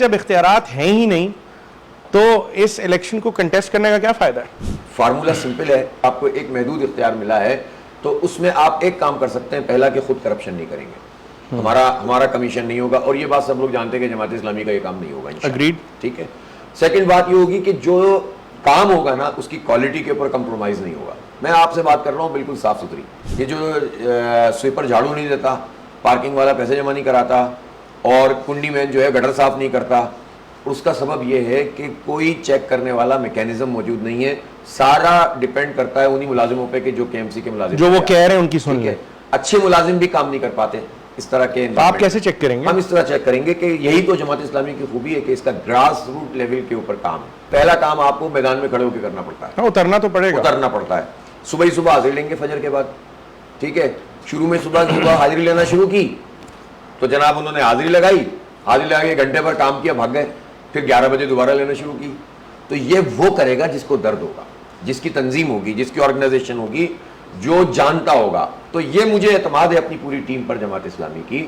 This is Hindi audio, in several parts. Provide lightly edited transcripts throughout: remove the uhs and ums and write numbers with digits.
जब इख्तियारात हैं ही नहीं तो इस इलेक्शन को कंटेस्ट करने का क्या फ़ायदा है? फार्मूला सिंपल है, आपको एक महदूद इख्तियार मिला है तो उसमें आप एक काम कर सकते हैं, पहला कि खुद करप्शन नहीं करेंगे, हमारा कमीशन नहीं होगा, और ये बात सब लोग जानते हैं कि जमात इस्लामी का ये काम नहीं होगा इंशाअल्लाह। अग्रीड। ठीक है। सेकंड बात ये होगी कि जो काम होगा ना उसकी क्वालिटी के ऊपर कंप्रोमाइज़ नहीं होगा। मैं आपसे बात कर रहा हूँ बिल्कुल साफ सुथरी, ये जो स्वीपर झाड़ू नहीं देता, पार्किंग वाला पैसे जमा नहीं कराता, और कुंडी मैन जो है गटर साफ नहीं करता, उसका सबब यह है कि कोई चेक करने वाला मैकेनिज्म मौजूद नहीं है। सारा डिपेंड करता है उन्हीं मुलाजिमों पे कि जो केएमसी के मुलाजिम जो वो कह रहे हैं उनकी सुन ले। अच्छे मुलाजिम भी काम नहीं कर पाते इस तरह के। तो आप कैसे चेक करेंगे? हम इस तरह चेक करेंगे कि यही तो जमात इस्लामी की खूबी है कि इसका ग्रास रूट लेवल के ऊपर काम है। पहला काम आपको मैदान में खड़े होकर करना पड़ता है। उतरना तो पड़ेगा, उतरना पड़ता है। सुबह ही सुबह हाजिरी लेंगे फजर के बाद, ठीक है। शुरू में सुबह हाजिरी लेना शुरू की तो जनाब उन्होंने हाजिरी लगाई, हाजिरी लगा के घंटे भर काम किया, भाग गए, फिर 11 बजे दोबारा लेना शुरू की। तो ये वो करेगा जिसको दर्द होगा, जिसकी तंजीम होगी, जिसकी ऑर्गेनाइजेशन होगी, जो जानता होगा। तो ये मुझे एतमाद है अपनी पूरी टीम पर जमात इस्लामी की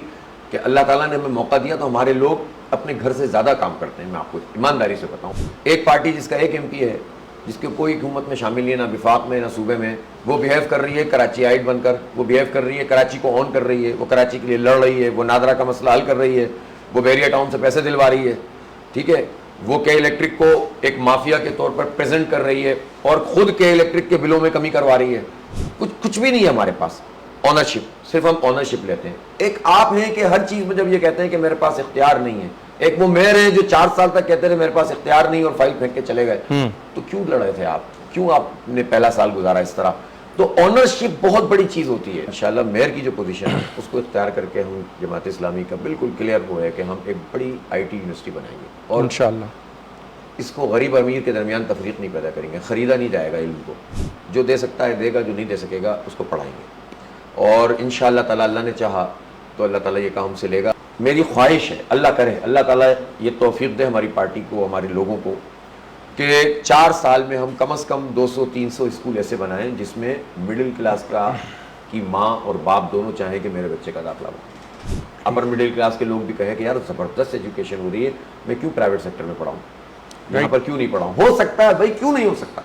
कि अल्लाह ताला ने हमें मौका दिया तो हमारे लोग अपने घर से ज़्यादा काम करते हैं। मैं आपको ईमानदारी से बताऊं, एक पार्टी जिसका एक MP है, जिसके कोई हुकूमत में शामिल नहीं है, ना विफाक में ना सूबे में, वो बिहेव कर रही है कराची आइट बनकर, वो बिहेव कर रही है कराची को ऑन कर रही है, वो कराची के लिए लड़ रही है, वो नादरा का मसला हल कर रही है, वो बैरिया टाउन से पैसे दिलवा रही है, ठीक है। वो के इलेक्ट्रिक को एक माफिया के तौर पर प्रेजेंट कर रही है और खुद के इलेक्ट्रिक के बिलों में कमी करवा रही है। कुछ भी नहीं है हमारे पास ऑनरशिप, सिर्फ हम ऑनरशिप लेते हैं। एक आप हैं कि हर चीज में जब ये कहते हैं कि मेरे पास इख्तियार नहीं है, एक वो मेयर है जो 4 साल तक कहते रहे मेरे पास इख्तियार नहीं और फाइल फेंक के चले गए, तो क्यों लड़ रहे थे आप? क्यों आपने पहला साल गुजारा इस तरह? तो ऑनरशिप बहुत बड़ी चीज होती है। इंशाल्लाह मेयर की जो पोजीशन है उसको इख्तियार करके हम जमात इस्लामी का बिल्कुल क्लियर हो है कि हम एक बड़ी IT यूनिवर्सिटी बनाएंगे, और इंशाल्लाह इसको गरीब अमीर के दरमियान तफरीक नहीं पैदा करेंगे। ख़रीदा नहीं जाएगा इल्म को, जो दे सकता है देगा, जो नहीं दे सकेगा उसको पढ़ाएंगे, और इंशाअल्लाह ताला अल्लाह ने चाहा तो अल्लाह ताला ये काम से लेगा। मेरी ख्वाहिश है, अल्लाह करे, अल्लाह ताला ये तौफीक दे हमारी पार्टी को, हमारे लोगों को, कि 4 साल में हम कम से कम 200-300 स्कूल ऐसे बनाएं जिसमें मिडिल क्लास का की माँ और बाप दोनों चाहें कि मेरे बच्चे का दाखिला हो। अपर मिडिल क्लास के लोग भी कहें कि यार ज़बरदस्त एजुकेशन हो रही है, मैं क्यों प्राइवेट सेक्टर में पढ़ाऊँ, यहाँ पर क्यों नहीं पढ़ाऊँ? हो सकता है भाई, क्यों नहीं हो सकता?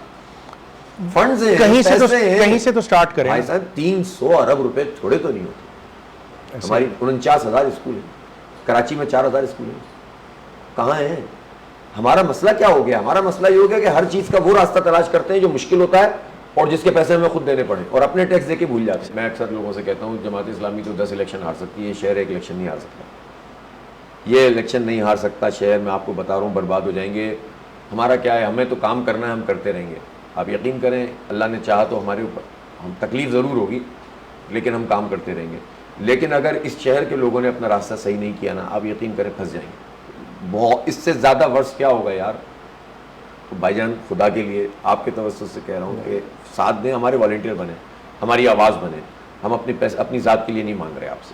फंड्स हैं, कहीं से तो स्टार्ट करें भाई साहब। 300 अरब रुपए थोड़े तो नहीं होते। हमारी 49,000 स्कूल है, कराची में 4,000 स्कूल है, कहाँ है? हमारा मसला क्या हो गया? हमारा मसला ये हो गया कि हर चीज का वो रास्ता तलाश करते हैं जो मुश्किल होता है और जिसके पैसे हमें खुद देने पड़े, और अपने टैक्स देके भूल जाते हैं। मैं अक्सर लोगों से कहता हूँ जमात इस्लामी तो 10 इलेक्शन हार सकती है, शहर एक इलेक्शन नहीं हार सकता। ये इलेक्शन नहीं हार सकता शहर, मैं आपको बता रहा हूँ, बर्बाद हो जाएंगे। हमारा क्या है, हमें तो काम करना है, हम करते रहेंगे। आप यकीन करें, अल्लाह ने चाहा तो हमारे ऊपर हम तकलीफ ज़रूर होगी, लेकिन हम काम करते रहेंगे। लेकिन अगर इस शहर के लोगों ने अपना रास्ता सही नहीं किया ना, आप यकीन करें फंस जाएंगे। बहुत इससे ज़्यादा वर्ष क्या होगा यार? तो भाईजान खुदा के लिए आपके तवज्जो से कह रहा हूँ कि साथ दें, हमारे वॉलंटियर बने, हमारी आवाज़ बने। हम अपनी ज़ात के लिए नहीं मांग रहे आपसे।